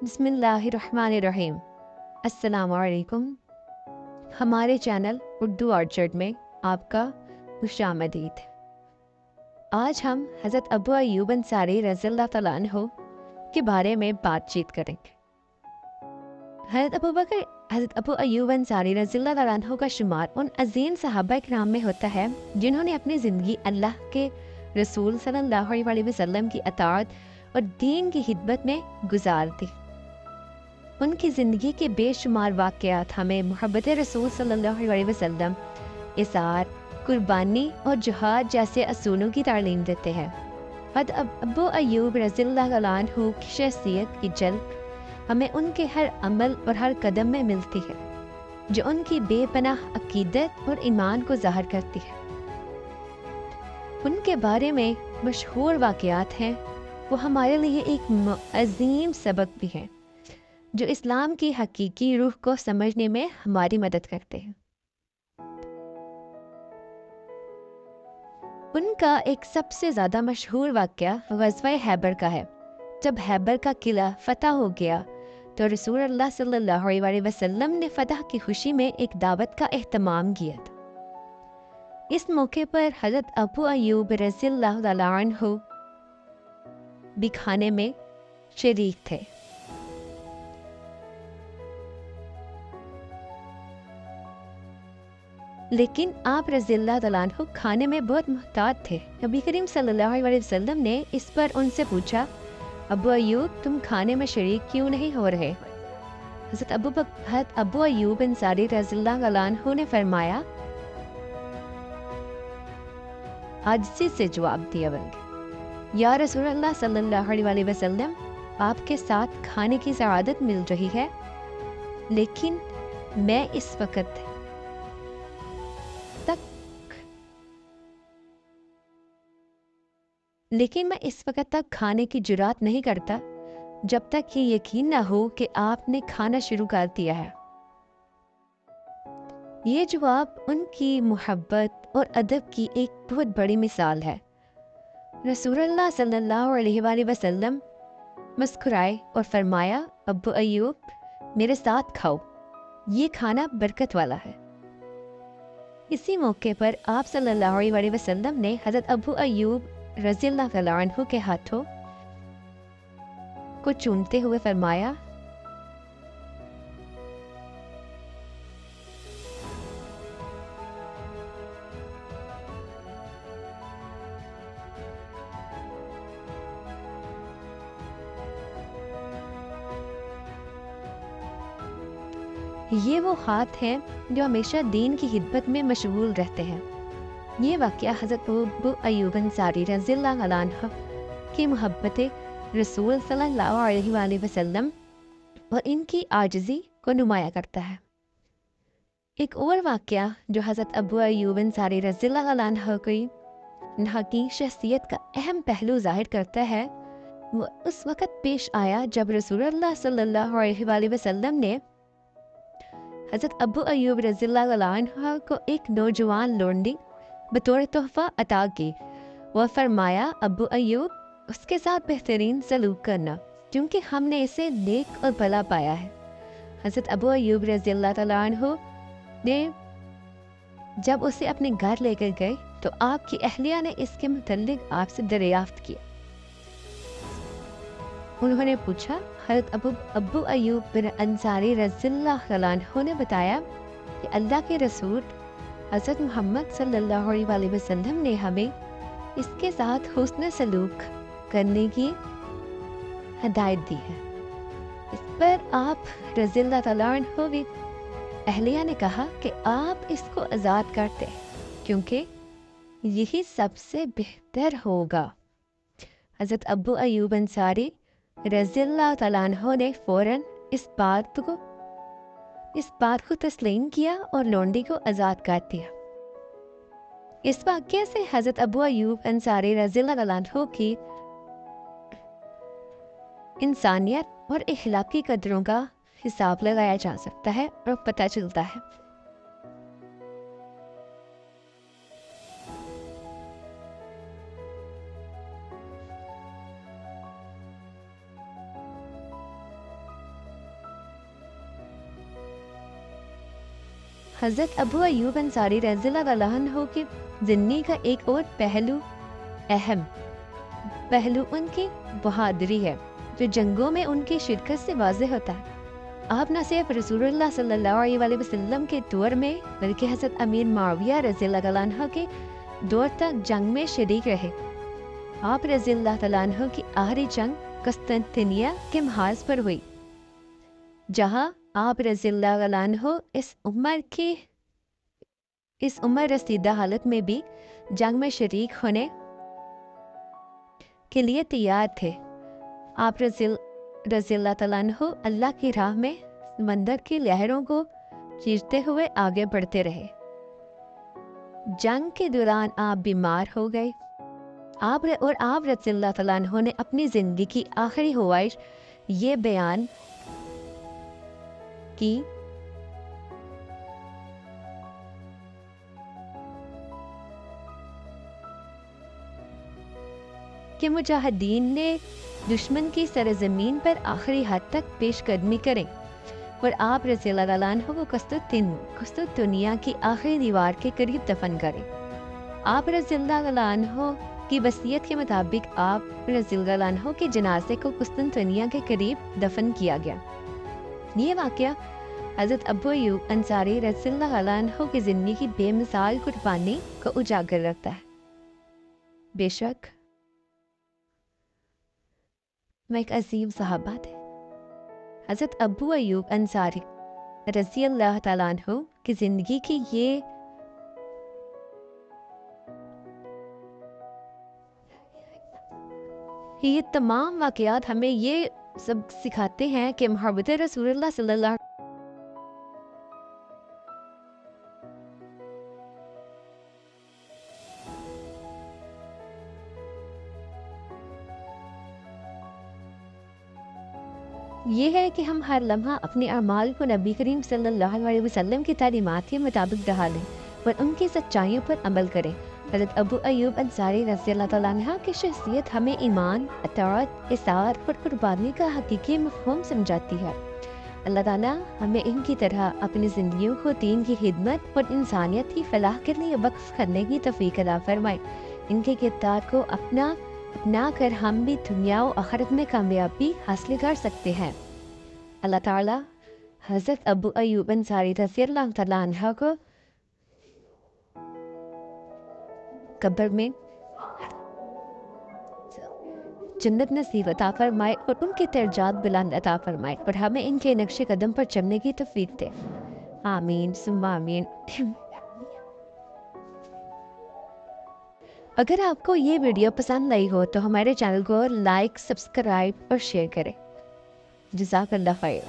बिस्मिल्लाहिर्रहमानिर्रहीम। अस्सलाम वालेकुम। हमारे चैनल उर्दू ऑर्चर्ड में आपका खुशामदीद। आज हम हज़रत अबू अय्यूब अंसारी रज़ियल्लाहु तआला अन्हु के बारे में बातचीत करेंगे। हज़रत अबू अय्यूब अंसारी रज़ियल्लाहु तआला अन्हु का शुमार उन अज़ीम सहाबा किराम में होता है जिन्होंने अपनी ज़िंदगी अल्लाह के रसूल सल्लल्लाहु अलैहि वसल्लम की अताअत और दीन की खिदमत में गुजार दी। उनकी ज़िंदगी के बेशुमार वाक़यात हमें मोहब्बत रसूल सल्लल्लाहु अलैहि वसल्लम, इसार, कुर्बानी और जिहाद जैसे असूलों की तालीम देते हैं। अबू अय्यूब रज़ियल्लाहु अन्हु की शख्सियत की झलक हमें उनके हर अमल और हर कदम में मिलती है, जो उनकी बेपनाह अकीदत और ईमान को ज़ाहिर करती है। उनके बारे में मशहूर वाक़यात हैं, वो हमारे लिए एक अजीम सबक भी हैं, जो इस्लाम की हकीकी रूह को समझने में हमारी मदद करते हैं। उनका एक सबसे ज़्यादा मशहूर वाक़या ग़ज़वा हैबर का है। जब हैबर का किला फ़तह हो गया तो रसूल अल्लाह सल्लल्लाहु अलैहि वसल्लम ने फ़तह की खुशी में एक दावत का एहतमाम किया था। इस मौके पर हज़रत अबू अय्यूब रज़ियल्लाहु तआला अन्हु भी खाने में शरीक थे। लेकिन आप रज़ियल्लाहु तआला अन्हु खाने में बहुत मुहतात थे। नबी करीम सल्लल्लाहु अलैहि वसल्लम ने इस पर उनसे पूछा, अबू अय्यूब तुम खाने में शरीक क्यों नहीं हो रहे? हज़रत अबू अय्यूब अंसारी रज़ियल्लाहु तआला अन्हु ने फरमाया, आजिज़ी से जवाब दिया, बल्कि या रसूल अल्लाह सल्लल्लाहु अलैहि वसल्लम, आपके साथ खाने की सआदत मिल रही है, लेकिन मैं इस वक्त तक खाने की जुरात नहीं करता जब तक ये यकीन ना हो कि आपने खाना शुरू कर दिया है। ये जवाब उनकी मोहब्बत और अदब की एक बहुत बड़ी मिसाल है। रसूलुल्लाह सल्लल्लाहु अलैहि वसल्लम मुस्कुराए और फरमाया, अबू अय्यूब मेरे साथ खाओ, ये खाना बरकत वाला है। इसी मौके पर आप सल्लल्लाहु अलैहि वसल्लम ने हज़रत अबू अय्यूब रज़ियल्लाहु तआला अन्हु के हाथों को चूमते हुए फरमाया, ये वो हाथ हैं जो हमेशा दीन की खिदमत में मशगूल रहते हैं। ये वाक़या हज़रत अबू अय्यूब अंसारी रज़ियल्लाहु अन्हु की मोहब्बत रसूल सल्लल्लाहु अलैहि वसल्लम और इनकी आजिज़ी को नुमाया करता है। एक और वाक़या जो हज़रत अबू अय्यूब अंसारी रज़ियल्लाहु अन्हु की शख्सियत का अहम पहलू ज़ाहिर करता है, वो उस वक़्त पेश आया जब रसूलुल्लाह सल्लल्लाहु अलैहि वसल्लम ने हज़रत अबू अय्यूब रज़ियल्लाहु अन्हु को एक नौजवान लोंडी बतौर तोहफ़ा अता की। वह फरमाया, अबू अय्यूब उसके साथ बेहतरीन सलूक करना, क्योंकि हमने इसे नेक और भला पाया है। हज़रत अबू अय्यूब रज़ियल्लाहु तआला अन्हु ने जब उसे अपने घर लेकर गए तो आपकी अहलिया ने इसके मुतल्लिक आपसे दरियाफ्त किया। उन्होंने पूछा, हज़रत अबू अय्यूब बिन अंसारी रज़ियल्लाहु तआला अन्हु ने बताया कि अल्लाह के रसूल हज़रत मोहम्मद सल्लल्लाहु अलैहि वसल्लम ने हमें इसके साथ हुस्न सलूक करने की हिदायत दी है। इस पर आप रज़ियल्लाहु तआला अन्हु की अहलिया ने कहा कि आप इसको आज़ाद करते क्योंकि यही सबसे बेहतर होगा। हज़रत अबू अय्यूब अंसारी रज़ियल्लाहु तआला अन्हु ने फ़ौरन इस बात को तस्लीम किया और लोंडी को आज़ाद कर दिया। इस वाक़ये से हज़रत अबू अय्यूब अंसारी रज़ियल्लाहु तआला अन्हु की इंसानियत और इखलाकी कदरों का हिसाब लगाया जा सकता है और पता चलता है। हज़रत अबू अयूब अंसारी रज़ियल्लाहु अन्हु की ज़िंदगी का एक और अहम पहलू उनकी बहादुरी है, जो जंगों में उनकी शिरकत से वाज़ेह होता है। आप न सिर्फ रसूलुल्लाह सल्लल्लाहु अलैहि वसल्लम के दौर में, बल्कि हज़रत अमीर मुआविया रज़ियल्लाहु अन्हु के दौर तक जंग में शरीक रहे। आप रज़ियल्लाहु अन्हु की आखिरी जंग कुस्तांतिनिया के महाज पर हुई, जहां आप रज़ियल्लाहु अन्हु इस उम्र रसीदा हालत में भी जंग में शरीक होने के लिए तैयार थे। आप रज़ियल्लाहु अन्हु अल्लाह की राह में समंदर की लहरों को चीरते हुए आगे बढ़ते रहे। जंग के दौरान आप बीमार हो गए। आप रज़ियल्लाहु अन्हु ने अपनी ज़िंदगी की आखिरी ख्वाहिश ये बयान की कि मुजाहिदीन ने दुश्मन की सरजमीन पर आखिरी हद तक पेशकदमी करें और आप रज़ियल्लाहु अन्हु को कुस्तांतिनिया की आखिरी दीवार के करीब दफन करें। आप रज़ियल्लाहु अन्हु की वसीयत के मुताबिक आप रज़ियल्लाहु अन्हु के जनाजे को कुस्तांतिनिया के करीब दफन किया गया। ये वाक़या हज़रत अबू अयूब अंसारी रज़ियल्लाहु अन्हु की ज़िंदगी की बेमिसाल कुर्बानी को उजागर रखता है। बेशक मैं एक अजीम सहाबा थे। हज़रत अबू अयूब अंसारी रज़ियल्लाहु तआला अन्हु की ज़िंदगी की ये तमाम वाक़यात हमें ये सब सिखाते हैं कि मोहब्बत रसूलुल्लाह सल्लल्लाहु ये है कि हम हर लम्हा अपने अमाल को नबी करीम सल्लल्लाहु अलैहि वसल्लम की तालीमात के मुताबिक ढालें और उनकी सच्चाइयों पर अमल करें। हज़रत अबू अयूब अंसारी रज़ियल्लाहु तआला अन्हु की शख्सियत हमें ईमान, अताअत, इसार और कुर्बानी का हकीकी मफ़हूम समझाती है। अल्लाह ताला हमें इनकी तरह अपनी ज़िंदगियों को दीन की खिदमत और इंसानियत की फलाह के लिए वक्फ करने की तौफ़ीक़ अता फरमाए। इनके किरदार को अपना कर हम भी दुनिया और आखिरत में कामयाबी हासिल कर सकते हैं। अल्लाह ताला हज़रत अबू अयूब अंसारी रज़ियल्लाहु तआला अन्हु को कब्र में जन्नत नसीब अता फरमाए और उनके दर्जात बुलंद अता फरमाए और हमें इनके नक्शे कदम पर चलने की तौफीक दे। आमीन सुम्मा आमीन। अगर आपको ये वीडियो पसंद आई हो तो हमारे चैनल को लाइक, सब्सक्राइब और शेयर करें। जज़ाकल्लाह खैर।